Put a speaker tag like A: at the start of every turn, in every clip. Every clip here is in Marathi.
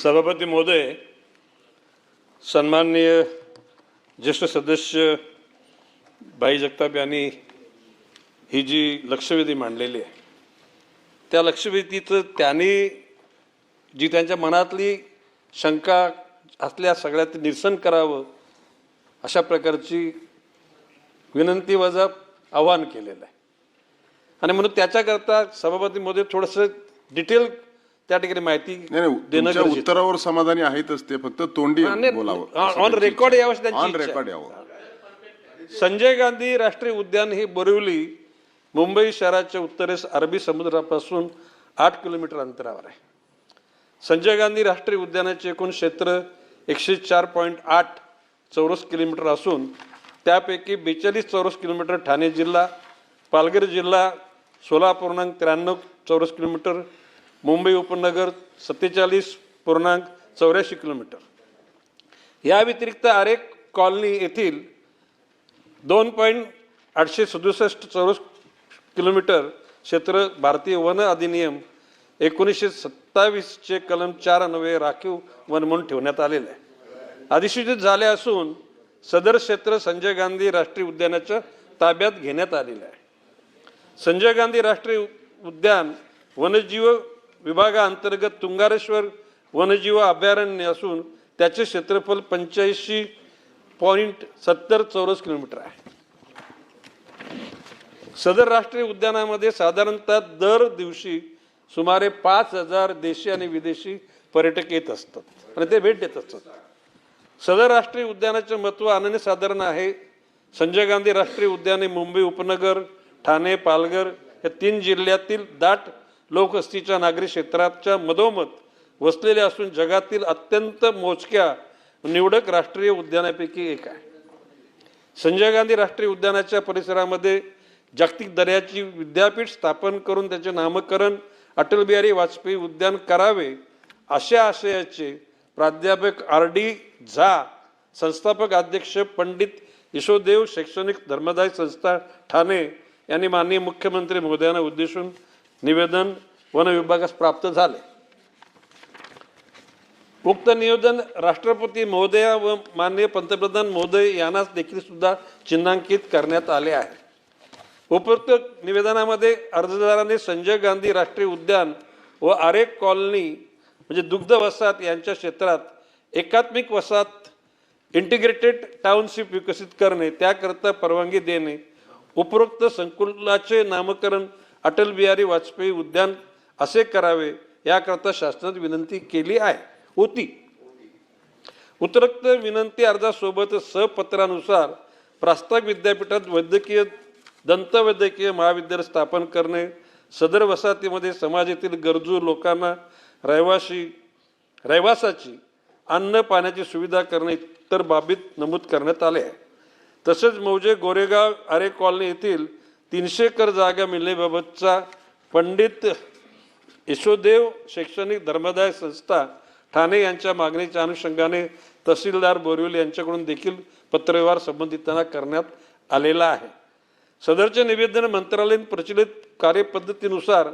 A: सभापती महोदय, सन्माननीय ज्येष्ठ सदस्य भाई जगताप यांनी ही जी लक्षवेधी मांडलेली आहे त्या लक्षवेधीचं त्यांनी जी त्यांच्या मनातली शंका असल्या सगळ्यात निरसन करावं अशा प्रकारची विनंती वजा आवाहन केलेलं आहे. आणि म्हणून त्याच्याकरता सभापती महोदय थोडंसं डिटेल त्या ठिकाणी माहिती देणं
B: तुमच्या उत्तरावर समाधानी आहेतच, ते फक्त तोंडी बोलावं,
A: ऑन रेकॉर्ड यावं
B: ऑन रेकॉर्ड यावं.
A: संजय गांधी राष्ट्रीय उद्यान हे बोरिवली मुंबई शहराच्या उत्तरेस अरबी समुद्रापासून 8 किलोमीटर अंतरावर आहे. संजय गांधी राष्ट्रीय उद्यानाचे एकूण क्षेत्र 104.8 चौरस किलोमीटर असून त्यापैकी 42 चौरस किलोमीटर ठाणे जिल्हा, पालघर जिल्हा 16.93 चौरस किलोमीटर, मुंबई उपनगर 47.84 किलोमीटर. या व्यतिरिक्त आरेक कॉलनी येथील 2.867 चौरस किलोमीटर क्षेत्र भारतीय वन अधिनियम 1927 कलम 4 अन्वये राखीव वन म्हणून ठेवण्यात आलेलं आहे. अधिसूचित झाले असून सदर क्षेत्र संजय गांधी राष्ट्रीय उद्यानाच्या ताब्यात घेण्यात आलेलं आहे. संजय गांधी राष्ट्रीय उद्यान वन्यजीव विभागाअंतर्गत तुंगारेश्वर वन्यजीव अभयारण्य असून त्याचे क्षेत्रफळ 85.70 चौरस किलोमीटर आहे. सदर राष्ट्रीय उद्यानामध्ये साधारणतः दर दिवशी सुमारे 5,000 देशी आणि विदेशी पर्यटक येत असतात आणि ते भेट देत असतात. सदर राष्ट्रीय उद्यानाचे महत्त्व अनन्यसाधारण आहे. संजय गांधी राष्ट्रीय उद्याने मुंबई उपनगर, ठाणे, पालघर या 3 जिल्ह्यातील दाट लोकवस्तीच्या नागरी क्षेत्राच्या मधोमध वसलेले असून जगातील अत्यंत मोजक्या निवडक राष्ट्रीय उद्यानापैकी एक आहे. संजय गांधी राष्ट्रीय उद्यानाच्या परिसरामध्ये जागतिक दर्जाची विद्यापीठ स्थापन करून त्याचे नामकरण अटल बिहारी वाजपेयी उद्यान करावे अशा आशयाचे प्राध्यापक RD झा, संस्थापक अध्यक्ष पंडित यशोदेव शैक्षणिक धर्मदाय संस्था ठाणे यांनी माननीय मुख्यमंत्री महोदयांना उद्देशून निवेदन वन विभागास प्राप्त झाले. उक्त निवेदन राष्ट्रपती महोदया व माननीय पंतप्रधान महोदय यांनाच देखील सुद्धा चिन्हांकित करण्यात आले आहे. उपरोक्त निवेदनामध्ये अर्जदारांनी संजय गांधी राष्ट्रीय उद्यान व आरेक कॉलनी म्हणजे दुग्ध वसाहत यांच्या क्षेत्रात एकात्मिक वसाहत इंटिग्रेटेड टाउनशिप विकसित करणे, त्याकरता परवानगी देणे, उपरोक्त संकुलाचे नामकरण अटल बिहारी वाजपेयी उद्यान असे करावे याकरता शासनात विनंती केली होती. उपरोक्त विनंती अर्जासोबत सहपत्रानुसार प्रास्ताविक विद्यापीठात वैद्यकीय दंतवैद्यकीय महाविद्यालय स्थापन करणे, सदर वसाहतीमध्ये समाजातील गरजू लोकांना रहिवासाची अन्न पाण्याची सुविधा करणे इतर बाबीत नमूद करण्यात आले आहे. तसेच मौजे गोरेगाव आरे कॉलनी येथील 300 एकर जागा मिळण्याबाबतचा पंडित यशोदेव शैक्षणिक धर्मदाय संस्था ठाणे यांच्या मागणीच्या अनुषंगाने तहसीलदार बोरिवली यांच्याकडून देखील पत्रव्यवहार संबंधितांना करण्यात आलेला आहे. सदरचे निवेदन मंत्रालयीन प्रचलित कार्यपद्धतीनुसार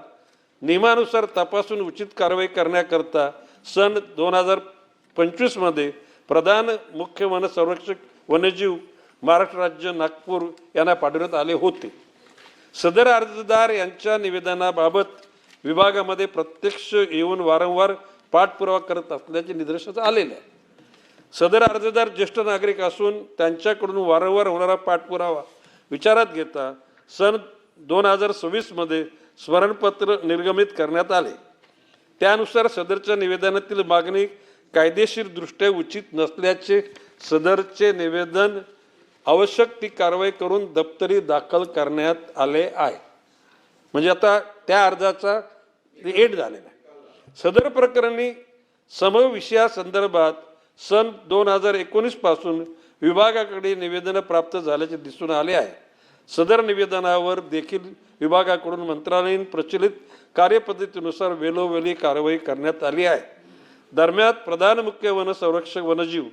A: नियमानुसार तपासून उचित कारवाई करण्याकरता सन 2025 मध्ये प्रधान मुख्य वन संरक्षक वन्यजीव महाराष्ट्र राज्य नागपूर यांना पाठवण्यात आले होते. सदर अर्जदार यांच्या निवेदनाबाबत विभागामध्ये प्रत्यक्ष येऊन वारंवार पाठपुरावा करत असल्याचे निदर्शनास आलेले आहे. सदर अर्जदार ज्येष्ठ नागरिक असून त्यांच्याकडून वारंवार होणारा पाठपुरावा विचारात घेता सन 2026 मध्ये स्मरणपत्र निर्गमित करण्यात आले. त्यानुसार सदरच्या निवेदनातील मागणी कायदेशीर दृष्ट्या उचित नसल्याचे सदरचे निवेदन आवश्यक ती कारवाई करून दप्तरी दाखल करण्यात आले आहे. म्हणजे आता त्या अर्जाचा एड झालेला आहे. सदर प्रकरणी समविषयासंदर्भात सन 2019 पासून विभागाकडे निवेदन प्राप्त झाल्याचे दिसून आले आहे. सदर निवेदनावर देखील विभागाकडून मंत्रालयीन प्रचलित कार्यपद्धतीनुसार वेळोवेळी कारवाई करण्यात आली आहे. दरम्यान प्रधान मुख्य वन संरक्षक वन्यजीव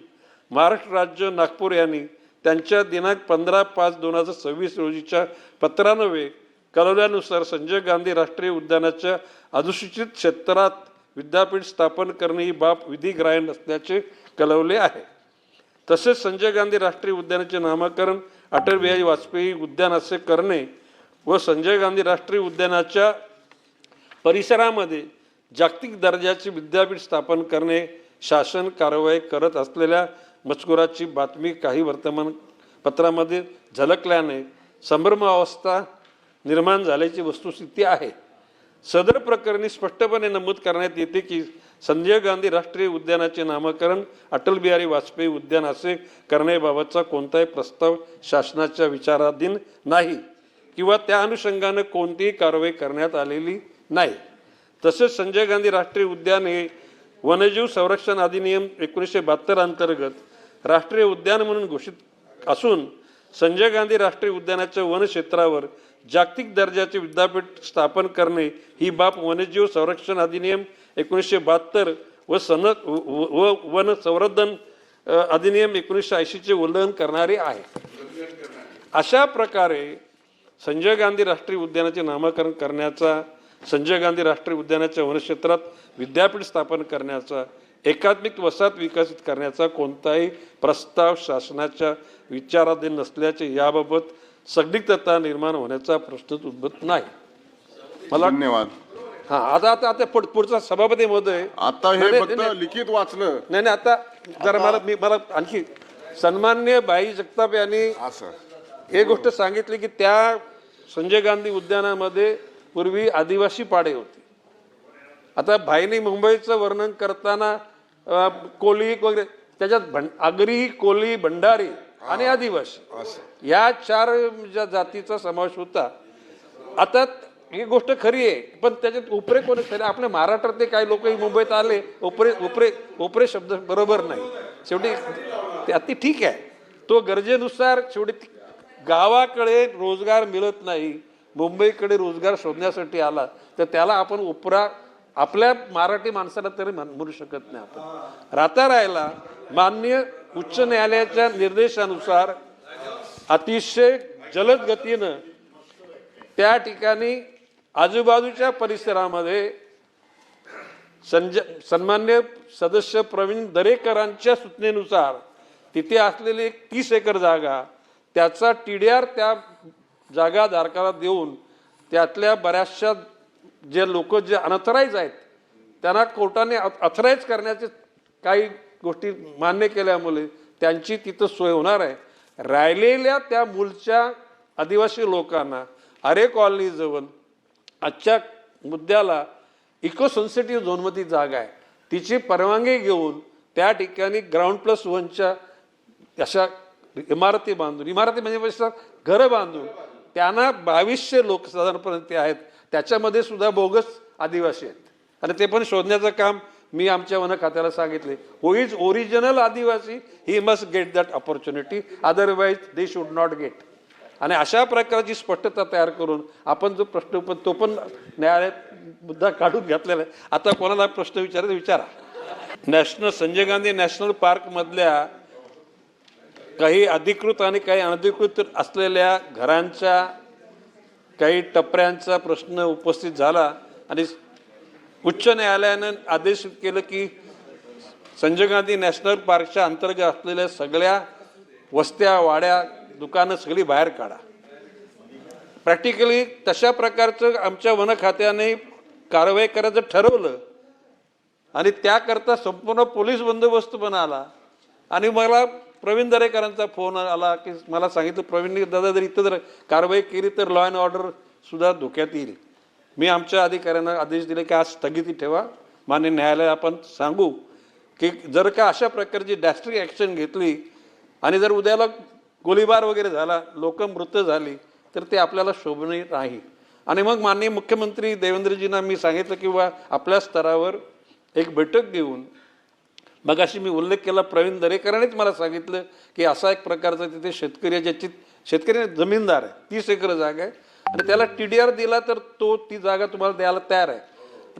A: महाराष्ट्र राज्य नागपूर यांनी त्यांच्या दिनांक 15/5/2026 रोजीच्या पत्रान्वये कळवल्यानुसार संजय गांधी राष्ट्रीय उद्यानाच्या अधिसूचित क्षेत्रात विद्यापीठ स्थापन करणे ही बाब विधिग्राह्य नसल्याचे कळवले आहे. तसेच संजय गांधी राष्ट्रीय उद्यानाचे नामकरण अटल बिहारी वाजपेयी उद्यान असे करणे व संजय गांधी राष्ट्रीय उद्यानाच्या परिसरामध्ये जागतिक दर्जाचे विद्यापीठ स्थापन करणे शासन कारवाई करत असलेल्या मजकुराची बातमी काही वर्तमानपत्रामध्ये झलकल्याने संभ्रमावस्था निर्माण झाल्याची वस्तुस्थिती आहे. सदर प्रकरणी स्पष्टपणे नमूद करण्यात येते की संजय गांधी राष्ट्रीय उद्यानाचे नामकरण अटल बिहारी वाजपेयी उद्यान असे करण्याबाबतचा कोणताही प्रस्ताव शासनाच्या विचाराधीन नाही किंवा त्या अनुषंगाने कोणतीही कारवाई करण्यात आलेली नाही. तसेच संजय गांधी राष्ट्रीय उद्यान हे वन्यजीव संरक्षण अधिनियम 1972 अंतर्गत राष्ट्रीय उद्यान म्हणून घोषित असून संजय गांधी राष्ट्रीय उद्यानाच्या वन क्षेत्रावर जागतिक दर्जाचे विद्यापीठ स्थापन करणे ही बाब वन्यजीव संरक्षण अधिनियम 1972 व वन संवर्धन अधिनियम 1980 उल्लंघन करणारे आहे. अशा प्रकारे संजय गांधी राष्ट्रीय उद्यानाचे नामकरण करण्याचा, संजय गांधी राष्ट्रीय उद्यानाच्या वनक्षेत्रात विद्यापीठ स्थापन करण्याचा, एकात्मिक वसाहत विकसित करण्याचा कोणताही प्रस्ताव शासनाच्या विचाराधीन नसल्याचे याबाबत संदिग्धता निर्माण होण्याचा प्रश्नच उद्भवत नाही. मला
B: धन्यवाद.
A: हा आता पुढचा सभापती महोदय,
B: आता हे फक्त लिखित वाचलं.
A: नाही आता जरा मला आणखी सन्माननीय बाई जगताप यांनी एक गोष्ट सांगितली की त्या संजय गांधी उद्यानामध्ये पूर्वी आदिवासी पाडे होते. आता भाईनी मुंबईचं वर्णन करताना कोली वगैरे त्याच्यात आगरी, कोली, भंडारी आणि आदिवासी या 4 जातीचा समावेश होता. आता ही गोष्ट खरी आहे, पण त्याच्यात उपरे कोणी खरे आपल्या महाराष्ट्रातले काही लोकही मुंबईत आले, उपरे शब्द बरोबर नाही. शेवटी ते अति ठीक आहे, तो गरजेनुसार शेवटी गावाकडे रोजगार मिळत नाही, मुंबईकडे रोजगार शोधण्यासाठी आला तर त्याला आपण उपरा आपल्या मराठी माणसाला तरी म्हणू शकत नाही. आपण राहिला माननीय उच्च न्यायालयाच्या निर्देशानुसार अतिशय जलद गतीनं त्या ठिकाणी आजूबाजूच्या परिसरामध्ये सन्मान्य सदस्य प्रवीण दरेकरांच्या सूचनेनुसार तिथे असलेली एक 30 एकर जागा त्याचा TDR त्या जागा धारकाला देऊन त्यातल्या बऱ्याचशा जे लोक जे अनऑथराइज आहेत त्यांना कोर्टाने ऑथराइज करण्याचे काही गोष्टी मान्य केल्यामुळे त्यांची तिथं सोय होणार आहे. राहिलेल्या त्या मूलच्या आदिवासी लोकांना आरे कॉलनीजवळ आजच्या मुद्द्याला इको सेन्सिटिव्ह झोनमध्ये जागा आहे, तिची परवानगी घेऊन त्या ठिकाणी ग्राउंड+1च्या अशा इमारती म्हणजे घरं बांधून त्यांना 2200 लोक साधारणपणे आहेत, त्याच्यामध्ये सुद्धा बोगस आदिवासी आहेत आणि ते पण शोधण्याचं काम मी आमच्या वन खात्याला सांगितले. हु इज ओरिजिनल आदिवासी he must get that opportunity, otherwise they should not gate. आणि अशा प्रकारची स्पष्टता तयार करून आपण जो प्रश्न तो पण न्यायालयात मुद्दा काढून घेतलेला आहे. आता कोणाला प्रश्न विचारायचा विचारा. संजय गांधी नॅशनल पार्कमधल्या काही अधिकृत आणि काही अनधिकृत असलेल्या घरांच्या काही टपऱ्यांचा प्रश्न उपस्थित झाला आणि उच्च न्यायालयानं आदेश केलं की संजय गांधी नॅशनल पार्कच्या अंतर्गत असलेल्या सगळ्या वस्त्या, वाड्या, दुकानं सगळी बाहेर काढा. प्रॅक्टिकली तशा प्रकारचं आमच्या वन खात्याने कारवाई करायचं ठरवलं आणि त्याकरता संपूर्ण पोलीस बंदोबस्त पण आला. आणि मला प्रवीण दरेकरांचा फोन आला की मला सांगितलं प्रवीणनी दादा जर इथं जर कारवाई केली तर लॉ अँड ऑर्डर सुद्धा धोक्यात येईल. मी आमच्या अधिकाऱ्यांना आदेश दिले की आज स्थगिती ठेवा, मान्य न्यायालयाला आपण सांगू की जर का अशा प्रकारची ड्रॅस्टिक ॲक्शन घेतली आणि जर उद्याला गोळीबार वगैरे झाला, लोक मृत झाली तर ते आपल्याला शोभनीय नाही. आणि मग माननीय मुख्यमंत्री देवेंद्रजींना मी सांगितलं किंवा आपल्या स्तरावर एक बैठक घेऊन मग अशी मी उल्लेख केला, प्रवीण दरेकरांनीच मला सांगितलं की असा एक प्रकारचा तिथे शेतकरी ज्याची शेतकरी जमीनदार आहे, 30 एकर जागा आहे आणि त्याला TDR दिला तर तो ती जागा तुम्हाला द्यायला तयार आहे.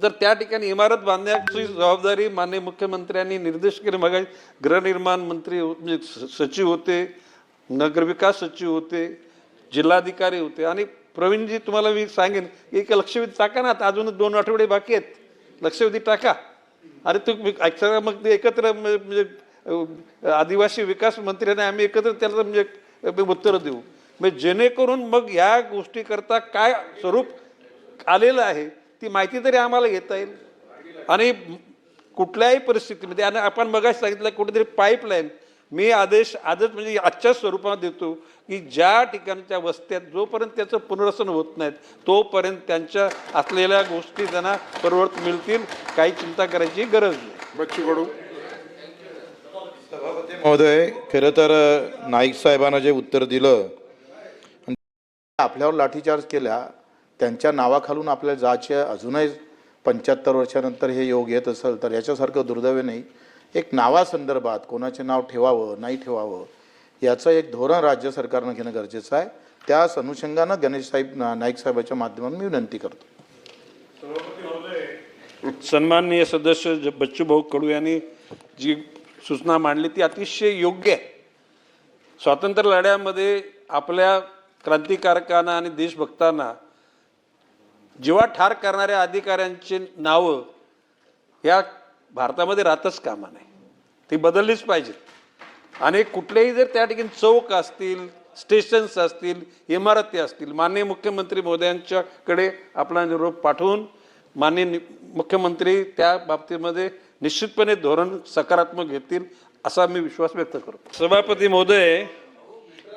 A: तर त्या ठिकाणी इमारत बांधण्याची जबाबदारी माननीय मुख्यमंत्र्यांनी निर्देश केले. मग गृहनिर्माण मंत्री सचिव होते, नगरविकास सचिव होते, जिल्हाधिकारी होते आणि प्रवीणजी तुम्हाला मी सांगेन एक लक्षवेधी टाका ना, आता अजून 2 आठवडे बाकी आहेत, लक्षवेधी टाका. अरे तू अक्षर मग ते एकत्र म्हणजे आदिवासी विकास मंत्र्याने आम्ही एकत्र त्याला म्हणजे उत्तरं देऊ, म्हणजे जेणेकरून मग या गोष्टी करता काय स्वरूप आलेलं आहे ती माहिती तरी आम्हाला घेता येईल. आणि कुठल्याही परिस्थितीमध्ये आणि आपण मगाशी सांगितलं कुठेतरी पाईपलाईन मी आदेश आजच म्हणजे आजच्या स्वरूपात देतो की ज्या ठिकाणच्या वस्त्यात जोपर्यंत त्याचं पुनर्वसन होत नाहीत तोपर्यंत त्यांच्या असलेल्या गोष्टी त्यांना परवडत मिळतील, काही चिंता करायची गरज नाही.
B: बच्चू कडू.
C: महोदय, खरं तर नाईक साहेबांना जे उत्तर दिलं आपल्यावर लाठीचार्ज केला त्यांच्या नावाखालून आपल्याला जायचे अजूनही 75 वर्षानंतर हे योग येत असेल तर याच्यासारखं दुर्दैव नाही. एक नावासंदर्भात कोणाचे नाव ठेवावं नाही ठेवावं याचं एक धोरण राज्य सरकारनं घेणं गरजेचं आहे. त्याच अनुषंगानं गणेश साहेब नाईक साहेबाच्या माध्यमातून मी विनंती करतो.
A: सन्माननीय सदस्य बच्चू भाऊ कडू यांनी जी सूचना मांडली ती अतिशय योग्य आहे. स्वातंत्र्य लढ्यामध्ये आपल्या क्रांतिकारकांना आणि देशभक्तांना जीवा ठार करणाऱ्या अधिकाऱ्यांची नावं या भारतामध्ये राहतच कामा नाही, ती बदललीच पाहिजे. आणि कुठलेही जर त्या ठिकाणी चौक असतील, स्टेशन्स असतील, इमारती असतील, माननीय मुख्यमंत्री महोदयांच्याकडे आपला निरोप पाठवून माननीय मुख्यमंत्री त्या बाबतीमध्ये निश्चितपणे धोरण सकारात्मक घेतील असा मी विश्वास व्यक्त करतो. सभापती महोदय,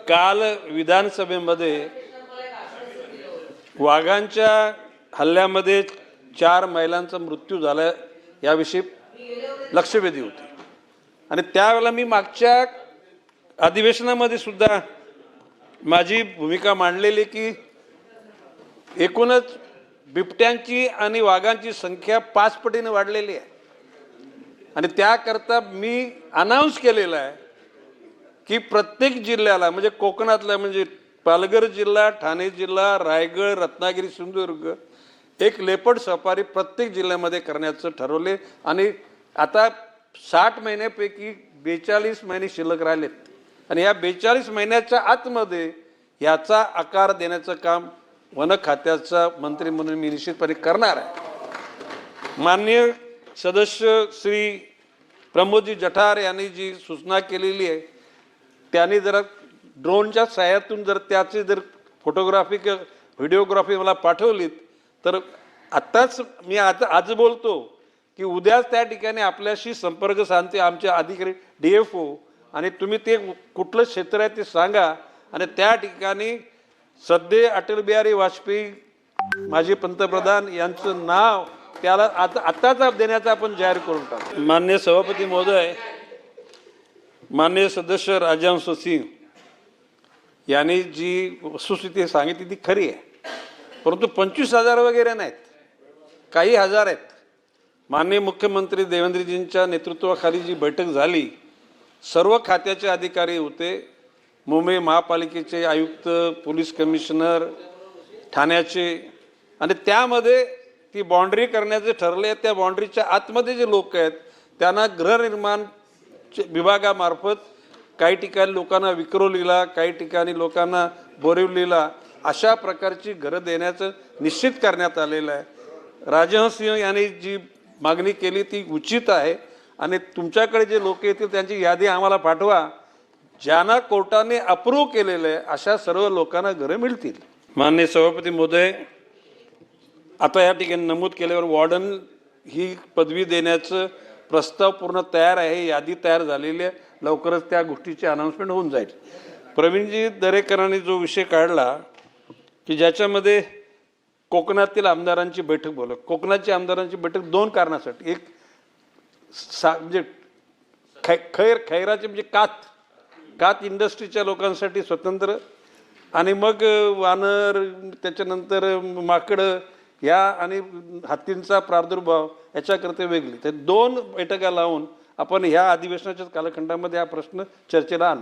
A: काल विधानसभेमध्ये वाघांच्या हल्ल्यामध्ये 4 महिलांचा मृत्यू झाला याविषयी लक्षवेधी होती. आणि त्यावेळेला मी मागच्या अधिवेशनामध्ये सुद्धा माझी भूमिका मांडलेली की एकूणच बिबट्यांची आणि वाघांची संख्या 5 पटीने वाढलेली आहे. आणि त्याकरता मी अनाऊन्स केलेलं आहे की प्रत्येक जिल्ह्याला म्हणजे कोकणातला म्हणजे पालघर जिल्हा, ठाणे जिल्हा, रायगड, रत्नागिरी, सिंधुदुर्ग एक लेपर्ड सफारी प्रत्येक जिल्ह्यामध्ये करण्याचं ठरवले. आणि आता 60 महिन्यापैकी 42 महिने शिल्लक राहिलेत आणि या 42 महिन्याच्या आतमध्ये याचा आकार देण्याचं काम वन खात्याचा मंत्री म्हणून मी निश्चितपणे करणार आहे. माननीय सदस्य श्री प्रमोदजी जठार यांनी जी सूचना केलेली आहे त्यांनी जरा ड्रोनच्या सहाय्यातून जर त्याची जर फोटोग्राफी किंवा व्हिडिओग्राफी मला पाठवलीत तर आत्ताच मी आज बोलतो की उद्याच त्या ठिकाणी आपल्याशी संपर्क साधते आमचे अधिकारी DFO आणि तुम्ही ते कुठलं क्षेत्र आहे ते सांगा. आणि त्या ठिकाणी सध्या अटल बिहारी वाजपेयी माजी पंतप्रधान यांचं नाव त्याला आत्ताच देण्याचा आपण जाहीर करून टाकू. माननीय सभापती महोदय, माननीय सदस्य राजहंस सिंह यांनी जी वस्तुस्थिती सांगितली ती खरी आहे, परंतु 25,000 वगैरे नाहीत, काही हजार आहेत. माननीय मुख्यमंत्री देवेंद्रजींच्या नेतृत्वाखाली जी बैठक झाली सर्व खात्याचे अधिकारी होते, मुंबई महापालिकेचे आयुक्त, पोलीस कमिशनर, ठाण्याचे, आणि त्यामध्ये ती बाँड्री करण्याचे ठरले. त्या बाँड्रीच्या आतमध्ये जे लोक आहेत त्यांना गृहनिर्माण विभागामार्फत काही ठिकाणी लोकांना विक्रोलीला, काही ठिकाणी लोकांना बोरिवलीला अशा प्रकारची घरं देण्याचं निश्चित करण्यात आलेलं आहे. राजहंस सिंह यांनी जी मागणी केली ती उचित आहे आणि तुमच्याकडे जे लोक येतील त्यांची यादी आम्हाला पाठवा. ज्यांना कोर्टाने अप्रूव्ह केलेलं आहे अशा सर्व लोकांना घरं मिळतील. माननीय सभापती महोदय, आता या ठिकाणी नमूद केल्यावर वॉर्डन ही पदवी देण्याचं प्रस्ताव पूर्ण तयार आहे, यादी तयार झालेली आहे, लवकरच त्या गोष्टीची अनाऊन्समेंट होऊन जाईल. प्रवीणजी दरेकरांनी जो विषय काढला की ज्याच्यामध्ये कोकणातील आमदारांची बैठक बोलव, कोकणाची आमदारांची बैठक 2 कारणासाठी. एक म्हणजे खैराचे म्हणजे कात इंडस्ट्रीच्या लोकांसाठी स्वतंत्र, आणि मग वानर, त्याच्यानंतर माकडं या आणि हत्तींचा प्रादुर्भाव याच्याकरता वेगळी. ते 2 बैठका लावून आपण ह्या अधिवेशनाच्या कालखंडामध्ये हा प्रश्न चर्चेला आणू.